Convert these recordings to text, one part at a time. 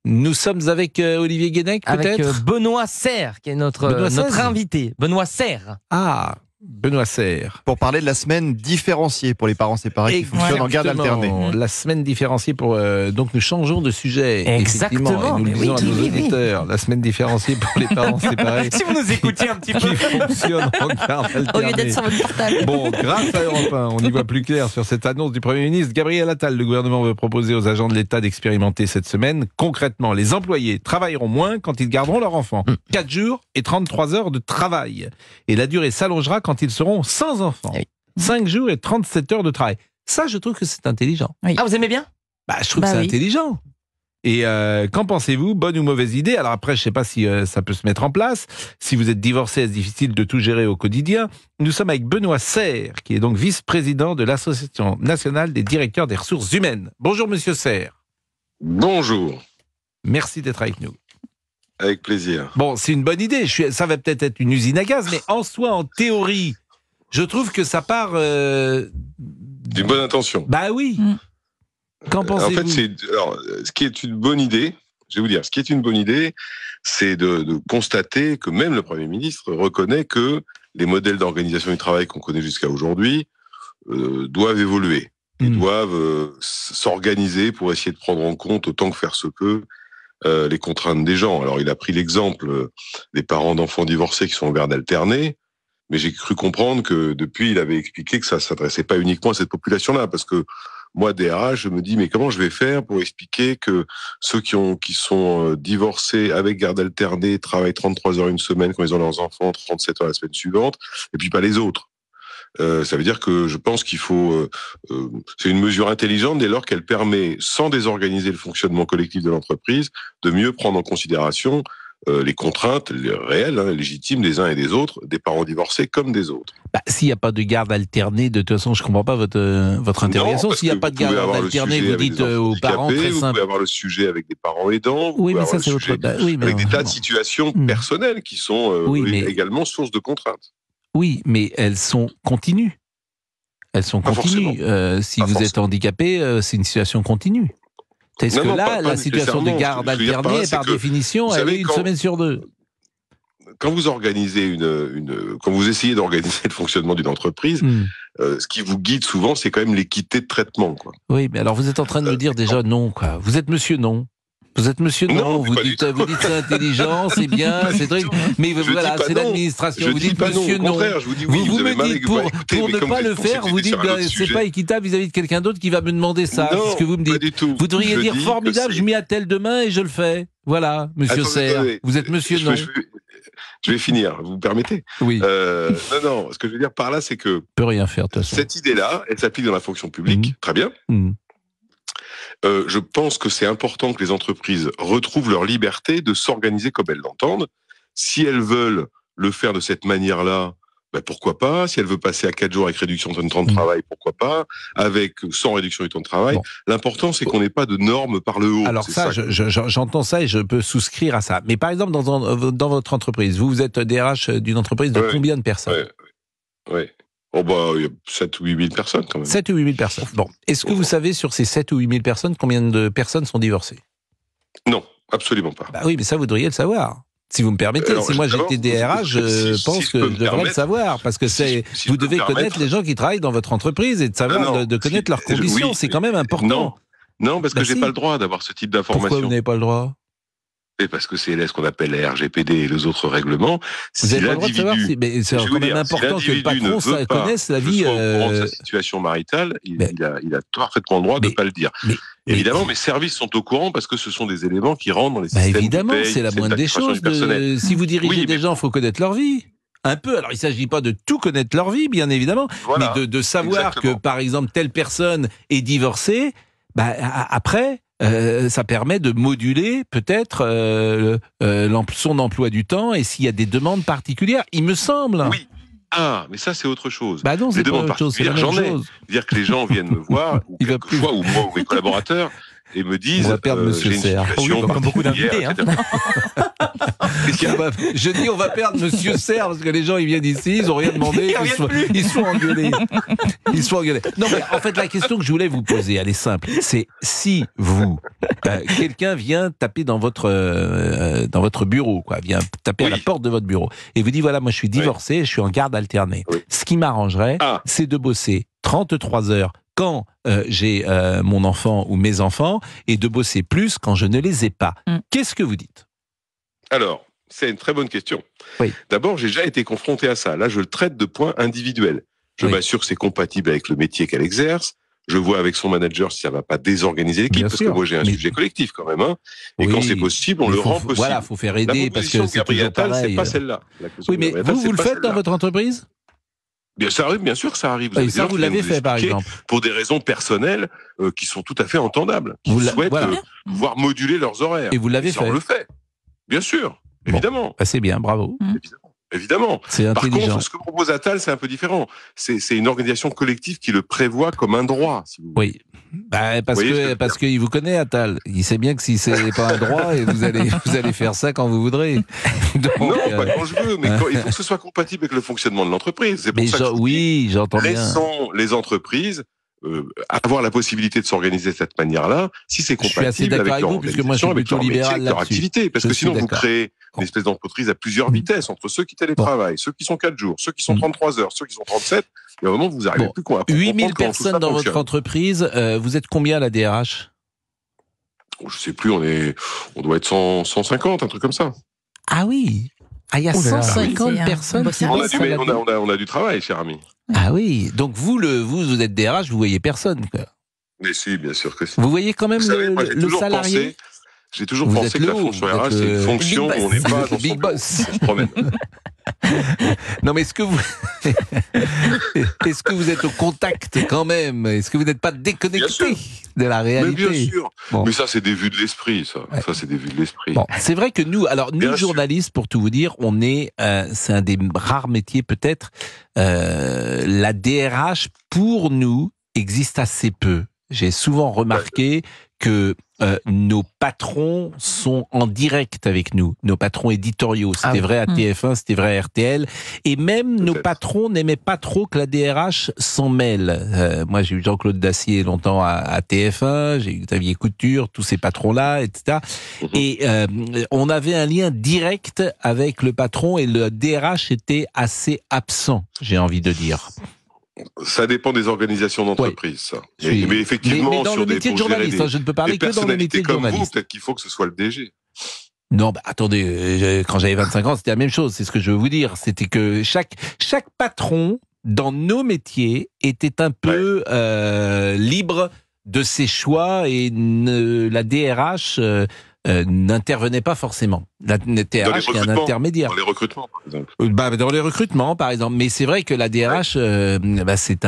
Nous sommes avec Olivier Guénec, peut-être avec Benoît Serre, qui est notre invité. Benoît Serre. Ah, Benoît Serre. Pour parler de la semaine différenciée pour les parents séparés qui fonctionnent en garde alternée. La semaine différenciée pour... donc nous changeons de sujet. Exactement. Et nous le disons à nos auditeurs. La semaine différenciée pour les parents séparés. Si vous nous écoutiez un petit peu. Qui fonctionne en garde alternée. Au lieu d'être sur votre portable. Bon, grâce à Europe 1, on y voit plus clair sur cette annonce du Premier ministre. Gabriel Attal, le gouvernement veut proposer aux agents de l'État d'expérimenter cette semaine. Concrètement, les employés travailleront moins quand ils garderont leur enfant. 4 jours et 33 heures de travail. Et la durée s'allongera quand ils seront sans enfants. 5 jours et 37 heures de travail. Ça, je trouve que c'est intelligent. Oui. Ah, vous aimez bien ? Je trouve que c'est intelligent. Et qu'en pensez-vous ? Bonne ou mauvaise idée ? Alors après, je ne sais pas si ça peut se mettre en place. Si vous êtes divorcé, est-ce difficile de tout gérer au quotidien ? Nous sommes avec Benoît Serre, qui est donc vice-président de l'Association nationale des directeurs des ressources humaines. Bonjour, monsieur Serre. Bonjour. Merci d'être avec nous. Avec plaisir. Bon, c'est une bonne idée. Ça va peut-être être une usine à gaz, mais en soi, en théorie, je trouve que ça part... D'une bonne intention. Bah oui. Qu'en pensez-vous ? En fait, ce qui est une bonne idée, je vais vous dire, ce qui est une bonne idée, c'est de constater que même le Premier ministre reconnaît que les modèles d'organisation du travail qu'on connaît jusqu'à aujourd'hui doivent évoluer. Ils doivent s'organiser pour essayer de prendre en compte, autant que faire se peut, les contraintes des gens. Alors, il a pris l'exemple des parents d'enfants divorcés qui sont en garde alternée, mais j'ai cru comprendre que depuis, il avait expliqué que ça ne s'adressait pas uniquement à cette population-là, parce que moi, DRH, je me dis, mais comment je vais faire pour expliquer que ceux qui sont divorcés avec garde alternée travaillent 33 heures une semaine quand ils ont leurs enfants, 37 heures la semaine suivante, et puis pas les autres. Ça veut dire que je pense qu'il faut... c'est une mesure intelligente dès lors qu'elle permet, sans désorganiser le fonctionnement collectif de l'entreprise, de mieux prendre en considération les contraintes réelles, légitimes des uns et des autres, des parents divorcés comme des autres. S'il n'y a pas de garde alternée, de toute façon, je ne comprends pas votre interrogation. S'il n'y a pas de garde alternée, vous dites aux parents très simple. Vous pouvez avoir le sujet avec des parents aidants, oui, mais ça, c'est autre... avec des tas de situations personnelles qui sont également source de contraintes. Oui, mais elles sont continues. Elles sont continues. Si vous êtes handicapé, c'est une situation continue. Est-ce que là, la situation de garde alternée, par définition, elle est une semaine sur deux. Quand vous organisez quand vous essayez d'organiser le fonctionnement d'une entreprise, ce qui vous guide souvent, c'est quand même l'équité de traitement, quoi. Oui, mais alors vous êtes en train de me dire déjà non, quoi. Vous êtes monsieur non. Vous êtes monsieur non, vous dites c'est intelligent, c'est bien, c'est truc. Mais voilà, c'est l'administration. Vous dites monsieur non. Je vous dis oui, vous me dites pour ne pas le faire, vous dites c'est pas équitable vis-à-vis de quelqu'un d'autre qui va me demander ça. C'est ce que vous me dites. Vous devriez dire formidable, je m'y attelle demain et je le fais. Voilà, monsieur Serre. Vous êtes monsieur non. Je vais finir, vous me permettez ? Oui. Non, ce que je veux dire par là, c'est que... peut rien faire, de toute façon. Cette idée-là, elle s'applique dans la fonction publique, très bien. Je pense que c'est important que les entreprises retrouvent leur liberté de s'organiser comme elles l'entendent. Si elles veulent le faire de cette manière-là, pourquoi pas. Si elles veulent passer à 4 jours avec réduction de temps de travail, pourquoi pas. Sans réduction du temps de travail. Bon. L'important, c'est qu'on n'ait pas de normes par le haut. Alors ça, j'entends ça et je peux souscrire à ça. Mais par exemple, dans votre entreprise, vous êtes DRH d'une entreprise de combien de personnes ? Oui. Il y a 7 ou 8 000 personnes quand même. 7 ou 8 000 personnes. Bon. Est-ce que vous savez sur ces 7 ou 8 000 personnes, combien de personnes sont divorcées ? Non, absolument pas. Oui, mais ça, vous devriez le savoir. Si vous me permettez, si moi j'étais DRH, je pense que je devrais le savoir. Parce que vous devez connaître les gens qui travaillent dans votre entreprise et de savoir, de connaître leurs conditions. C'est quand même important. Non, parce que j'ai pas le droit d'avoir ce type d'information. Pourquoi vous n'avez pas le droit ? Et parce que c'est ce qu'on appelle la RGPD et les autres règlements. Vous n'avez pas le droit de savoir mais c'est quand même important que le patron connaisse la vie... sa situation maritale, il a parfaitement le droit de ne pas le dire. Évidemment, mes services sont au courant parce que ce sont des éléments qui rentrent dans les systèmes évidemment, de paye, c'est la moindre des choses. Si vous dirigez des gens, il faut connaître leur vie. Un peu. Alors, il ne s'agit pas de tout connaître leur vie, bien évidemment, mais de savoir que, par exemple, telle personne est divorcée, après... ça permet de moduler peut-être son emploi du temps et s'il y a des demandes particulières, il me semble. Oui. Mais ça c'est autre chose. Non, c'est pas autre chose, c'est la même chose. C'est-à-dire que les gens viennent me voir, ou moi ou mes collaborateurs, et me disent on va perdre Monsieur j'ai une situation comme beaucoup d'invités. Je dis on va perdre Monsieur Serre parce que les gens ils viennent ici, ils ont rien demandé, ils sont engueulés. Non mais en fait la question que je voulais vous poser, elle est simple. C'est si vous, quelqu'un vient taper dans votre bureau, quoi, vient taper à la porte de votre bureau et vous dit voilà moi je suis divorcé, je suis en garde alternée. Ce qui m'arrangerait, c'est de bosser 33 heures quand j'ai mon enfant ou mes enfants et de bosser plus quand je ne les ai pas. Qu'est-ce que vous dites ? Alors, c'est une très bonne question. Oui. D'abord, j'ai déjà été confronté à ça. Là, je le traite de points individuels. Je m'assure que c'est compatible avec le métier qu'elle exerce. Je vois avec son manager si ça ne va pas désorganiser l'équipe, parce que moi j'ai un sujet collectif quand même. Hein. Et quand c'est possible, on le rend possible. Voilà, il faut faire aider parce que c'est toujours pareil. C'est pas celle-là. Oui, mais vous le faites dans votre entreprise ? Bien, ça arrive, bien sûr que ça arrive. Vous l'avez fait, par exemple. Pour des raisons personnelles qui sont tout à fait entendables. Qui souhaitent pouvoir moduler leurs horaires. Et vous l'avez fait. On le fait. Bien sûr, évidemment. C'est bien, bravo. Évidemment. C'est intelligent. Par contre, ce que propose Attal, c'est un peu différent. C'est une organisation collective qui le prévoit comme un droit, si vous voulez. Oui. Parce qu'il vous connaît, Attal. Il sait bien que si c'est pas un droit, et vous allez faire ça quand vous voudrez. Donc, non, pas quand je veux, mais il faut que ce soit compatible avec le fonctionnement de l'entreprise. C'est pour ça que j'entends bien. Laissons les entreprises avoir la possibilité de s'organiser de cette manière-là, si c'est compatible avec leur organisation, avec leur métier, avec leur activité. Parce que sinon, vous créez une espèce d'entreprise à plusieurs vitesses, entre ceux qui télétravaillent, ceux qui sont 4 jours, ceux qui sont 33 heures, ceux qui sont 37. Et au moment où vous n'arrivez plus quoi. 8000 personnes dans votre entreprise, vous êtes combien à la DRH ? Je sais plus, on doit être 150, un truc comme ça. Ah oui. Il y a 150 personnes. On a du travail, cher ami. Ah oui, donc vous êtes DRH, vous voyez personne, quoi. Mais si, bien sûr que si. Vous voyez quand même le salarié. J'ai toujours pensé que la fonction RH, c'est une fonction où on n'est pas dans Big Boss. On se promène. Non, mais est-ce que vous êtes au contact quand même ? Est-ce que vous n'êtes pas déconnecté de la réalité ? Mais bien sûr. Bon. Mais ça, c'est des vues de l'esprit, ça. Ouais. Ça, c'est des vues de l'esprit. Bon, c'est vrai que nous journalistes, pour tout vous dire, c'est un des rares métiers peut-être. La DRH, pour nous, existe assez peu. J'ai souvent remarqué que nos patrons sont en direct avec nous, nos patrons éditoriaux. C'était vrai à TF1, c'était vrai à RTL. Et même nos patrons n'aimaient pas trop que la DRH s'en mêle. Moi, j'ai eu Jean-Claude Dacier longtemps à TF1, j'ai eu Xavier Couture, tous ces patrons-là, etc. Et on avait un lien direct avec le patron et le DRH était assez absent, j'ai envie de dire. Ça dépend des organisations d'entreprise, ça. Mais effectivement, mais dans le métier de journaliste, je ne peux parler que dans le métier de journaliste. Peut-être qu'il faut que ce soit le DG. Non, attendez, quand j'avais 25 ans, c'était la même chose. C'est ce que je veux vous dire. C'était que chaque patron dans nos métiers était un peu libre de ses choix et la DRH n'intervenait pas forcément. La DRH est un intermédiaire. Dans les recrutements, par exemple. Dans les recrutements, par exemple. Mais c'est vrai que la DRH, c'est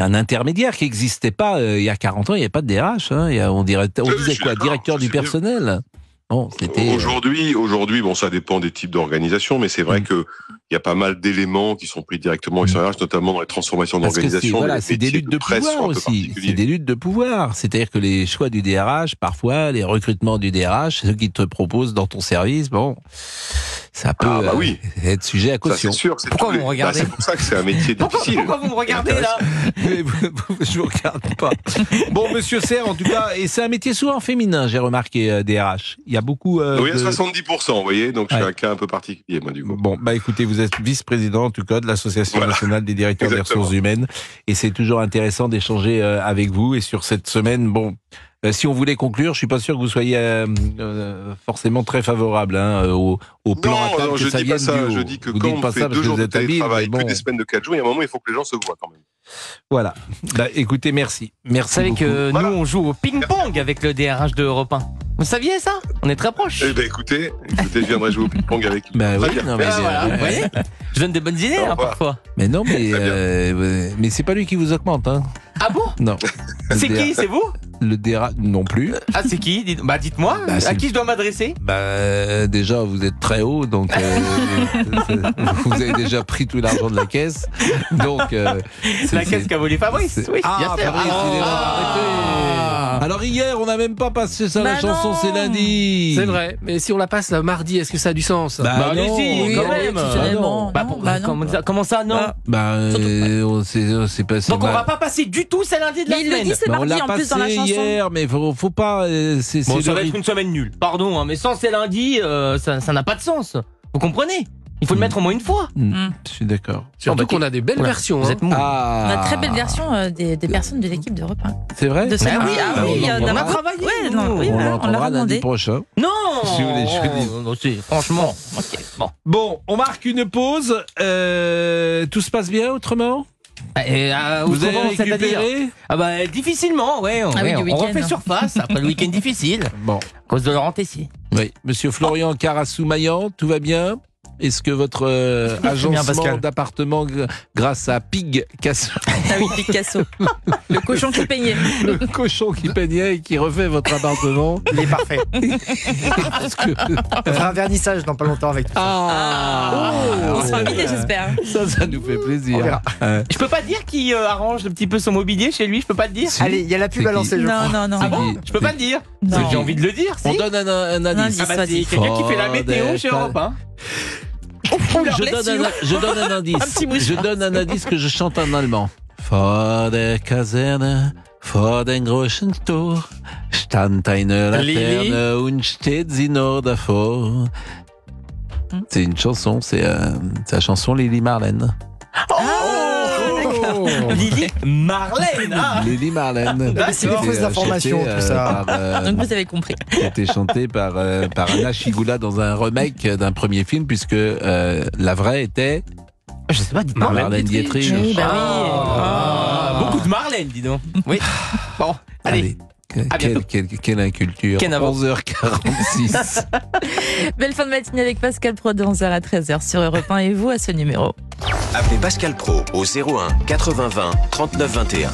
un intermédiaire qui n'existait pas il y a 40 ans. Il n'y avait pas de DRH. Hein. On disait quoi, directeur du personnel. Bon, aujourd'hui, bon, ça dépend des types d'organisations, mais c'est vrai que il y a pas mal d'éléments qui sont pris directement avec RH, notamment dans les transformations d'organisation. C'est des luttes de pouvoir aussi. C'est des luttes de pouvoir. C'est-à-dire que les choix du DRH, parfois, les recrutements du DRH, ceux qui te proposent dans ton service, bon, ça peut être sujet à caution. Ça, c'est sûr. Pourquoi vous me regardez ? C'est pour ça que c'est un métier difficile. Pourquoi vous me regardez là ? Je vous regarde pas. Bon, Monsieur Serre, en tout cas, et c'est un métier souvent féminin, j'ai remarqué, DRH. Il y a beaucoup. Oui, à 70%, vous voyez, donc je suis un cas un peu particulier, moi, du coup. Bon, écoutez, vous êtes vice-président, en tout cas, de l'Association nationale des directeurs des ressources humaines, et c'est toujours intéressant d'échanger avec vous, et sur cette semaine, bon, si on voulait conclure, je suis pas sûr que vous soyez forcément très favorable au plan à table que ça vienne du haut. Je dis que quand on fait 2 jours de télétravail, plus des semaines de 4 jours, il y a un moment, il faut que les gens se voient quand même. Voilà. Écoutez, merci. Merci. Vous savez que nous, on joue au ping-pong avec le DRH de Europe 1. Vous saviez ça ? On est très proches. Écoutez, je viendrai jouer au ping-pong avec lui. Oui, non, mais vous voyez, je donne des bonnes idées parfois. Mais non, mais c'est pas lui qui vous augmente. Hein. Ah bon ? Non. C'est qui ? C'est vous ? Le DRH non plus. Ah, c'est qui ? Dites-moi. À qui je dois m'adresser ? Déjà, vous êtes très haut, donc vous avez déjà pris tout l'argent de la caisse. Donc la caisse qu'a volé Fabrice. Oui, bien sûr. Fabrice, arrêtez. Alors hier, on n'a même pas passé ça, la chanson, c'est lundi. C'est vrai, mais si on la passe mardi, est-ce que ça a du sens? Allez-y, quand même. Comment ça, non? C'est passé. Donc on va pas passer du tout, c'est lundi de la semaine. Il le dit, c'est mardi en plus dans la chanson. Hier, mais faut pas. Ça va être une semaine nulle. Pardon, hein, mais sans c'est lundi, ça n'a pas de sens. Vous comprenez? Il faut le mettre au moins une fois. Je suis d'accord. Surtout qu'on a des belles versions. Vous êtes mou. On a très belle version des personnes de l'équipe d'Europe 1. C'est vrai? De celle on a travaillé. On l'entendra lundi prochain. Non. Si vous voulez, je dis. Franchement. Bon, on marque une pause. Tout se passe bien autrement? Vous avez récupéré? Difficilement, ouais. On refait surface après le week-end difficile. Bon. À cause de Laurent Tessier. Oui. Monsieur Florian Carassou-Maillan, tout va bien? Est-ce que votre agencement d'appartement grâce à Pig Casso... Ah oui, Pig Casso. Le cochon qui peignait. Le cochon qui peignait et qui refait votre appartement. Il est parfait. On fera un vernissage dans pas longtemps avec tout ça. On sera invités, j'espère. Ça nous fait plaisir. Je peux pas dire qui arrange un petit peu son mobilier chez lui, je peux pas te dire. Si. Allez, il y a la pub à lancer, je crois. Non. Ah bon? Je peux pas te dire. J'ai envie de le dire. On donne un indice. C'est quelqu'un qui fait la météo chez Europe 1. Je donne un indice. Je donne un indice que je chante en allemand. Vor der Kaserne, vor den großen Tor, stand eine Laterne und steht sie nur davor. C'est une chanson, c'est la chanson Lily Marlène. Lily Marlène. Lily Marlène. C'est des fausses informations, tout ça. Donc vous avez compris. C'était chanté par Anna Chigula dans un remake d'un premier film, puisque la vraie était... Je sais pas, dites-moi. Marlène Dietrich. Oui, Beaucoup de Marlène, dis donc. Oui. Bon, allez. Quelle inculture. 11h46. Belle fin de matinée avec Pascal Pro de 11h à 13h sur Europe 1 et vous à ce numéro. Appelez Pascal Pro au 01 80 20 39 21.